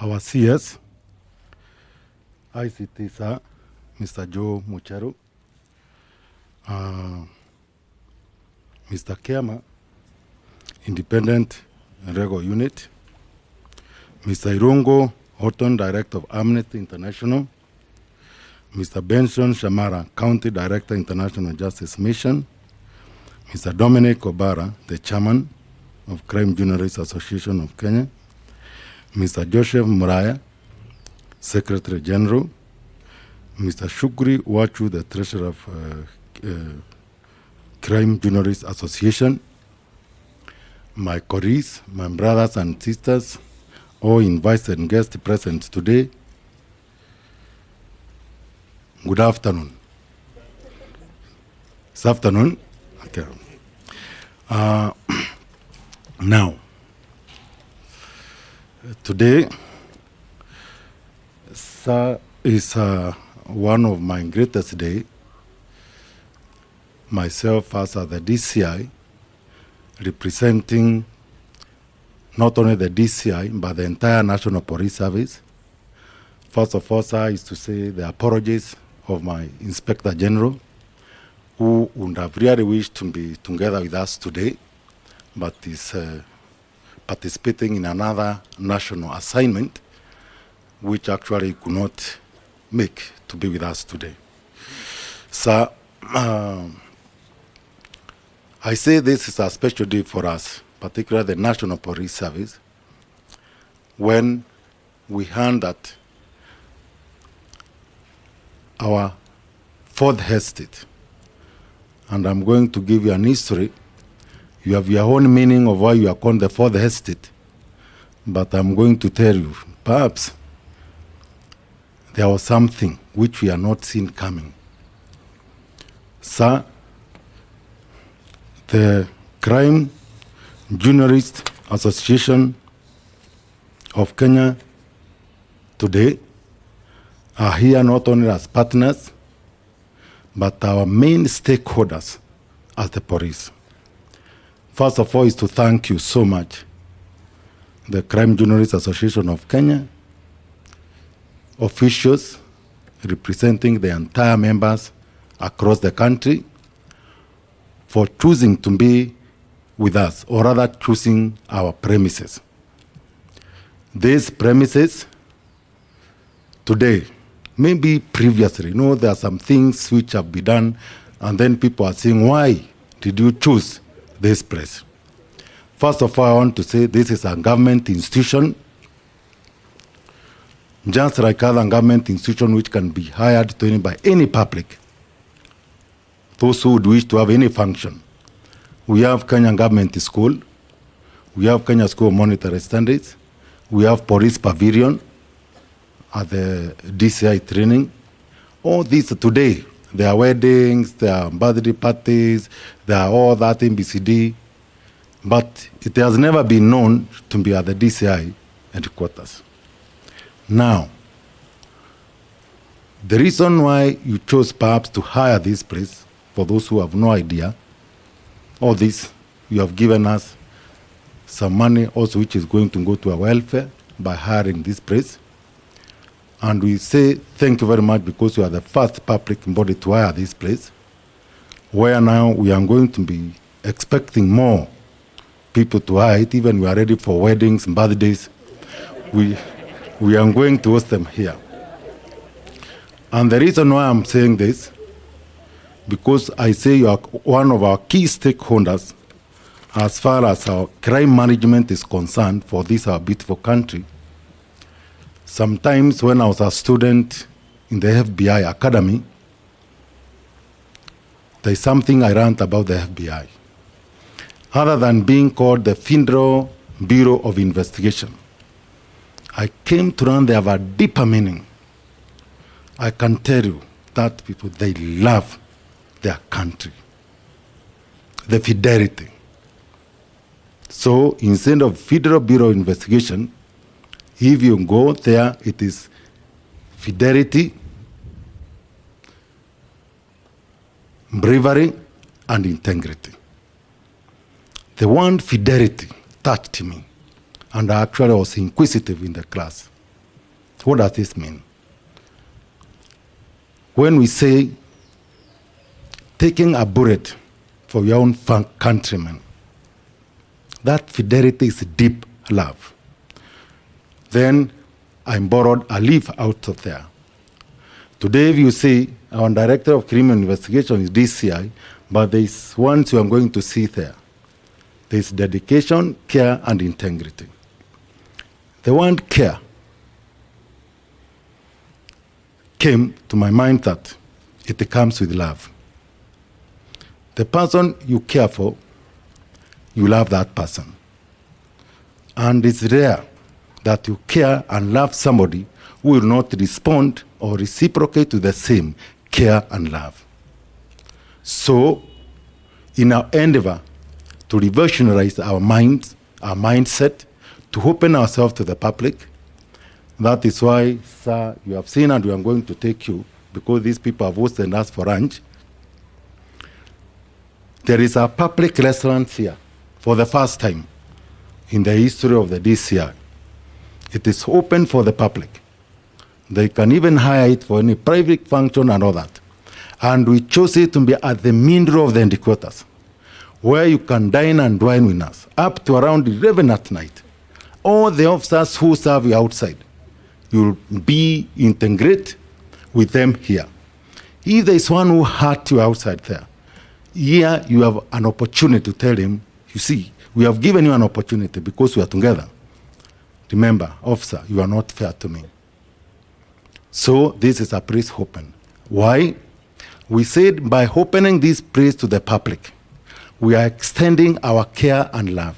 our CS, ICT sir, Mr. Joe Mucheru, Mr. Kiama, Independent and Rego Unit, Mr. Irungo Horton, Director of Amnesty International, Mr. Benson Shamara, County Director, International Justice Mission, Mr. Dominic Obara, the Chairman of Crime Journalists Association of Kenya, Mr. Joseph Muraya, Secretary General, Mr. Shukri Wachu, the Treasurer of Crime Journalists Association, my colleagues, my brothers and sisters, all invited and guests present today, good afternoon. This afternoon? Okay. Now, today is one of my greatest days. Myself as the DCI, representing not only the DCI, but the entire National Police Service. First of all, sir, is to say the apologies of my Inspector General, who would have really wished to be together with us today, but is participating in another national assignment, which actually could not make to be with us today. Sir, I say this is a special day for us, particularly the National Police Service, when we heard that our fourth estate, and I'm going to give you an history. You have your own meaning of why you are called the fourth estate, but I'm going to tell you, perhaps there was something which we are not seen coming. Sir, the Crime Journalists Association of Kenya today are here not only as partners, but our main stakeholders as the police. First of all is to thank you so much, the Crime Journalists Association of Kenya, officials representing the entire members across the country, for choosing to be with us, or rather choosing our premises. These premises today, maybe previously, there are some things which have been done, and then people are saying, why did you choose this place? First of all, I want to say this is a government institution, just like other government institution which can be hired to by any public, those who would wish to have any function. We have Kenya Government School, we have Kenya School of Monetary Standards, we have Police Pavilion at the DCI training. All these today, there are weddings, there are birthday parties, there are all that in BCD, but it has never been known to be at the DCI headquarters. Now, the reason why you chose perhaps to hire this place, for those who have no idea, all this, you have given us some money also which is going to go to our welfare by hiring this place. And we say thank you very much because you are the first public body to hire this place, where now we are going to be expecting more people to hire it. Even we are ready for weddings and birthdays. We are going to host them here. And the reason why I'm saying this, because I say you are one of our key stakeholders as far as our crime management is concerned for this our beautiful country. Sometimes when I was a student in the FBI Academy, there's something I learned about the FBI. Other than being called the Federal Bureau of Investigation, I came to learn they have a deeper meaning. I can tell you that people, they love their country, the fidelity. So instead of Federal Bureau of Investigation, if you go there, it is fidelity, bravery, and integrity. The word fidelity touched me, and I actually was inquisitive in the class. What does this mean? When we say taking a bullet for your own countrymen, that fidelity is deep love. Then I'm borrowed a leaf out of there. Today, if you see, our Director of Criminal Investigation is DCI, but there is one you are going to see there. There is dedication, care, and integrity. The word care came to my mind that it comes with love. The person you care for, you love that person. And it's rare that you care and love somebody who will not respond or reciprocate to the same care and love. So, in our endeavor to revolutionize our minds, our mindset, to open ourselves to the public, that is why, sir, you have seen and we are going to take you, because these people have hosted us for lunch. There is a public restaurant here for the first time in the history of the DCI. It is open for the public. They can even hire it for any private function and all that. And we chose it to be at the middle of the headquarters, where you can dine and dine with us, up to around 11 at night. All the officers who serve you outside, you'll be integrate with them here. If there is one who hurt you outside there, here you have an opportunity to tell him, you see, we have given you an opportunity because we are together. Remember, officer, you are not fair to me. So this is a place open. Why? We said by opening this place to the public, we are extending our care and love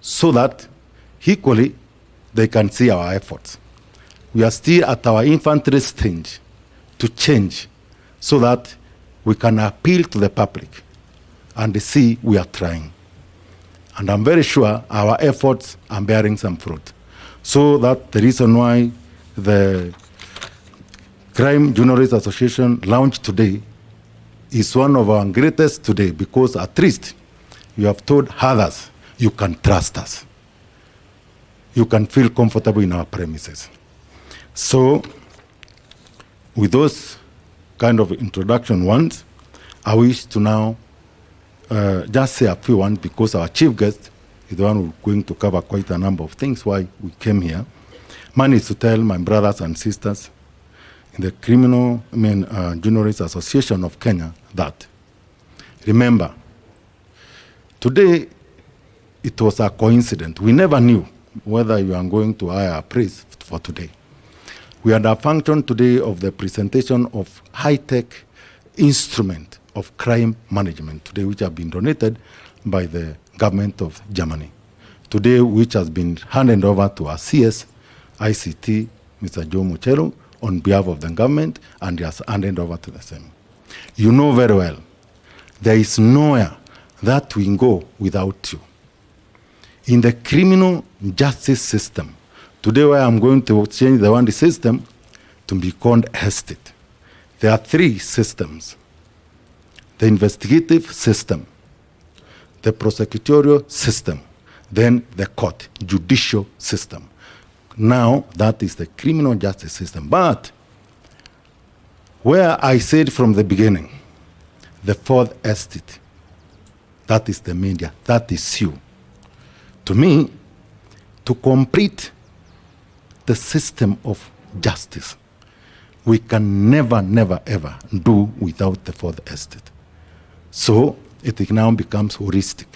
so that equally they can see our efforts. We are still at our infantry stage to change so that we can appeal to the public and see we are trying. And I'm very sure our efforts are bearing some fruit. So that the reason why the Crime Journalists Association launched today is one of our greatest today, because at least you have told others you can trust us. You can feel comfortable in our premises. So with those kind of introduction ones, I wish to now just say a few ones, because our chief guest is the one who's going to cover quite a number of things why we came here. Mine is to tell my brothers and sisters in the Journalists Association of Kenya that, remember, today it was a coincidence. We never knew whether you are going to hire a priest for today. We had a function today of the presentation of high-tech instrument of crime management today, which have been donated by the government of Germany. Today, which has been handed over to our CS, ICT, Mr. Joe Muchero, on behalf of the government, and he has handed over to the same. You know very well, there is nowhere that we go without you. In the criminal justice system, today where I'm going to change the one system to be called estate. There are three systems: the investigative system, the prosecutorial system, then the court, judicial system. Now, that is the criminal justice system. But where I said from the beginning, the fourth estate, that is the media, that is you. To me, to complete the system of justice, we can never, never, ever do without the fourth estate. So it now becomes holistic.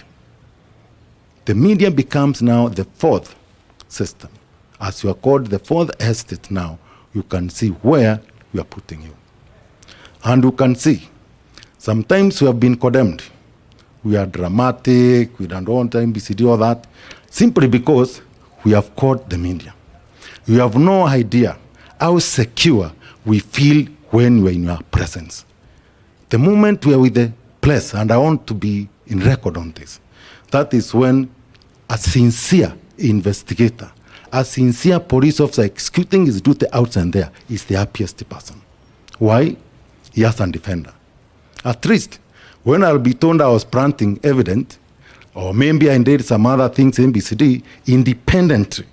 The media becomes now the fourth system. As you are called the fourth estate now, you can see where we are putting you. And you can see, sometimes we have been condemned. We are dramatic, we don't want MBCD, all that, simply because we have caught the media. You have no idea how secure we feel when we are in your presence. The moment we are with the place, and I want to be in record on this, that is when a sincere investigator, a sincere police officer executing his duty outside there is the happiest person. Why? He has a defender. At least, when I'll be told I was planting evidence, or maybe I did some other things in BCD independently,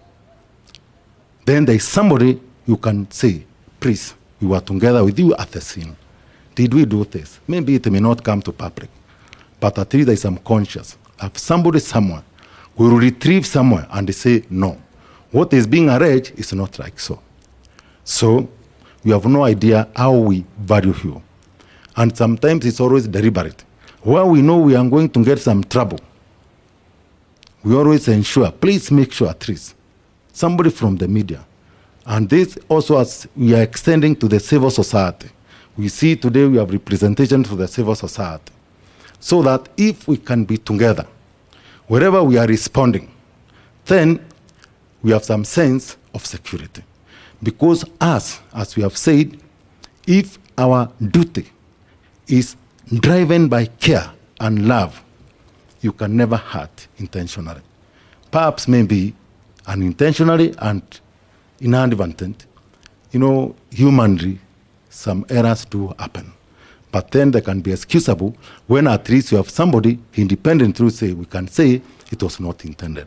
then there is somebody you can say, please, we were together with you at the scene. Did we do this? Maybe it may not come to public, but at least there is some conscience. If somebody somewhere will retrieve somewhere and they say, no, what is being alleged is not like so. So we have no idea how we value you. And sometimes it's always deliberate. Where we know we are going to get some trouble, we always ensure, please make sure at least somebody from the media. And this also, as we are extending to the civil society. We see today we have representation for the civil society. So that if we can be together, wherever we are responding, then we have some sense of security. Because us, as we have said, if our duty is driven by care and love, you can never hurt intentionally. Perhaps maybe unintentionally and inadvertent, humanly, some errors do happen. But then they can be excusable when at least you have somebody independently say, we can say it was not intended.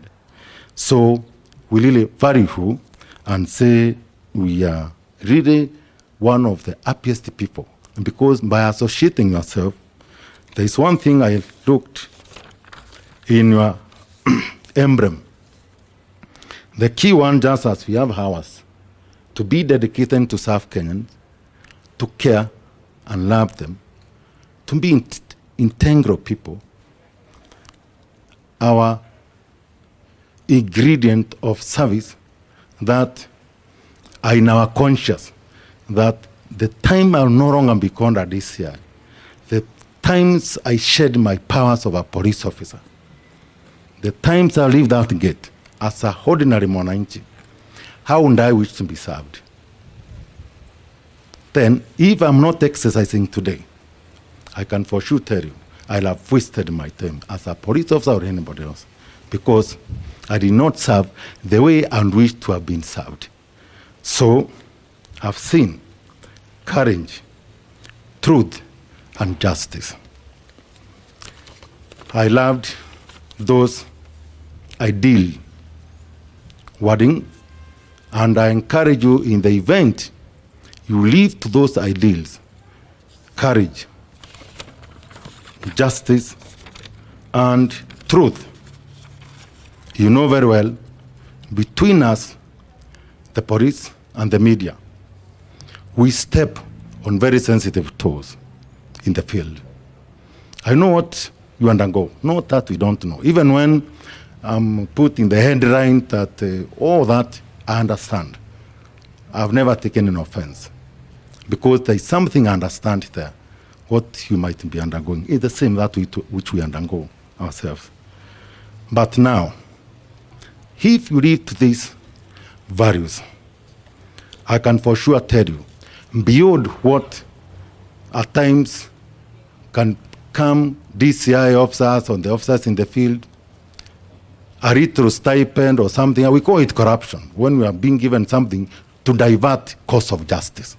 So we really value you and say we are really one of the happiest people. Because by associating yourself, there is one thing I looked in your emblem. The key one, just as we have ours, to be dedicated to serve Kenyans, to care and love them, to be integral people. Our ingredient of service that are in our conscience, that the time I'll no longer be called this year, the times I shed my powers of a police officer, the times I leave that gate as a ordinary mwananchi, how would I wish to be served? Then, if I'm not exercising today, I can for sure tell you, I'll have wasted my time as a police officer or anybody else, because I did not serve the way I wish to have been served. So, I've seen courage, truth, and justice. I loved those ideal wording, and I encourage you in the event you live to those ideals, courage, justice, and truth. You know very well, between us, the police and the media, we step on very sensitive toes in the field. I know what you undergo, not that we don't know. Even when I'm putting the headline that all that I understand, I've never taken an offense, because there is something I understand there, what you might be undergoing. It's the same that which we undergo ourselves. But now, if you live to these values, I can for sure tell you, beyond what at times can come DCI officers or the officers in the field, a retro stipend or something, we call it corruption, when we are being given something to divert cause of justice.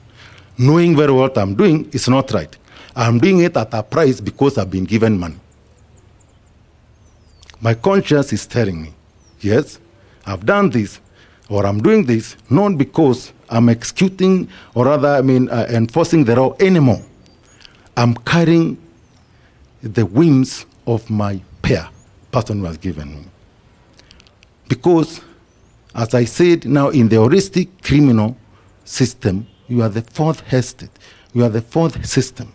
Knowing very well what I'm doing is not right. I'm doing it at a price because I've been given money. My conscience is telling me, yes, I've done this, or I'm doing this, not because I'm executing or rather, enforcing the law anymore. I'm carrying the whims of my person who has given me. Because, as I said, now in the holistic criminal system, you are the fourth estate. You are the fourth system.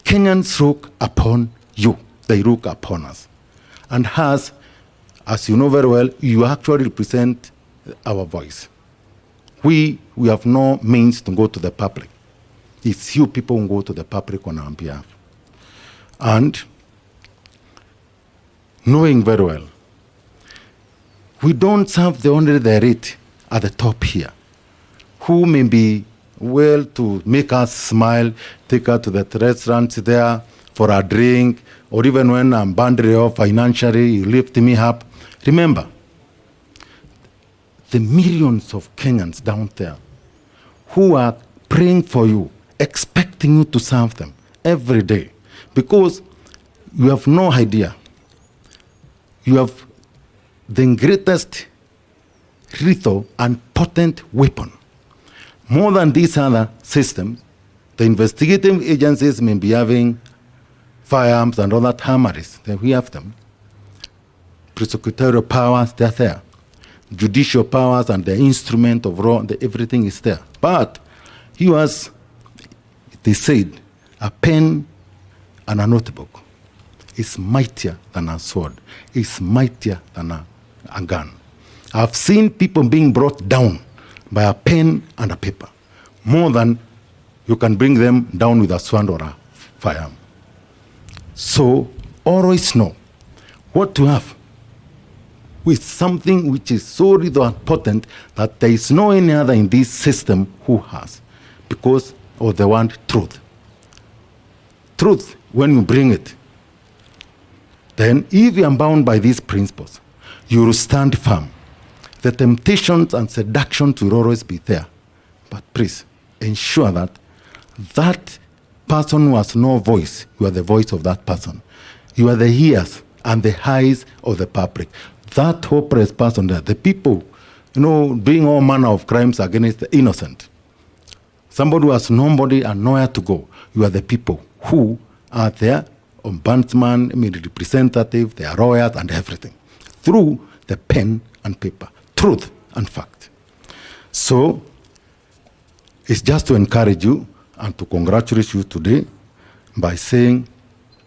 Kenyans look upon you. They look upon us. And as you know very well, you actually represent our voice. We have no means to go to the public. It's you people who go to the public on our behalf. And knowing very well, we don't serve only the elite at the top here, who may be well to make us smile, take us to the restaurants there for a drink, or even when I'm boundary off financially, you lift me up. Remember, the millions of Kenyans down there who are praying for you, expecting you to serve them every day, because you have no idea. You have the greatest lethal and potent weapon, more than these other systems, the investigative agencies may be having firearms and other armories. Then we have them. Prosecutorial powers, they're there. Judicial powers and the instrument of law, everything is there. But he was, they said, a pen and a notebook is mightier than a sword, is mightier than a gun. I've seen people being brought down by a pen and a paper, more than you can bring them down with a sword or a firearm. So always know what to have with something which is so real and potent that there is no any other in this system who has, because of the one truth. Truth, when you bring it, then if you are bound by these principles, you will stand firm. The temptations and seductions will always be there. But please, ensure that that person who has no voice, you are the voice of that person. You are the ears and the eyes of the public. That hopeless person there, the people, doing all manner of crimes against the innocent. Somebody who has nobody and nowhere to go. You are the people who are there, ombudsman, representative, they are lawyers and everything, through the pen and paper, truth and fact. So it's just to encourage you and to congratulate you today by saying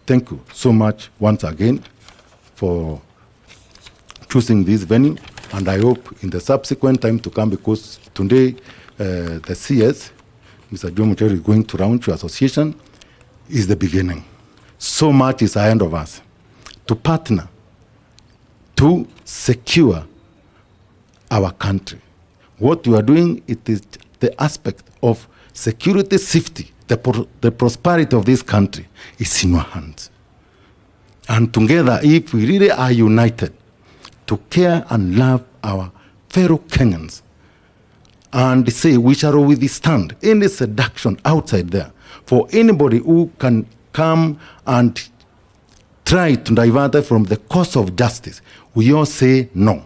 thank you so much once again for choosing this venue, and I hope in the subsequent time to come, because today the CS, Mr. Joe Mucheri, is going to Round Tree Association, is the beginning. So much is ahead of us to partner, to secure our country. What you are doing, it is the aspect of security, safety, the prosperity of this country is in your hands. And together, if we really are united to care and love our fellow Kenyans, and say we shall withstand any seduction outside there for anybody who can come and try to divert us from the cause of justice, we all say no.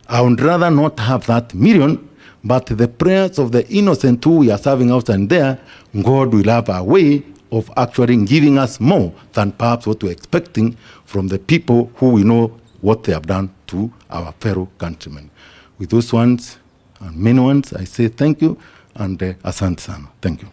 I would rather not have that million, but the prayers of the innocent who we are serving outside there, God will have a way of actually giving us more than perhaps what we're expecting from the people who we know what they have done to our fellow countrymen. With those ones and many ones, I say thank you and asante sana. Thank you.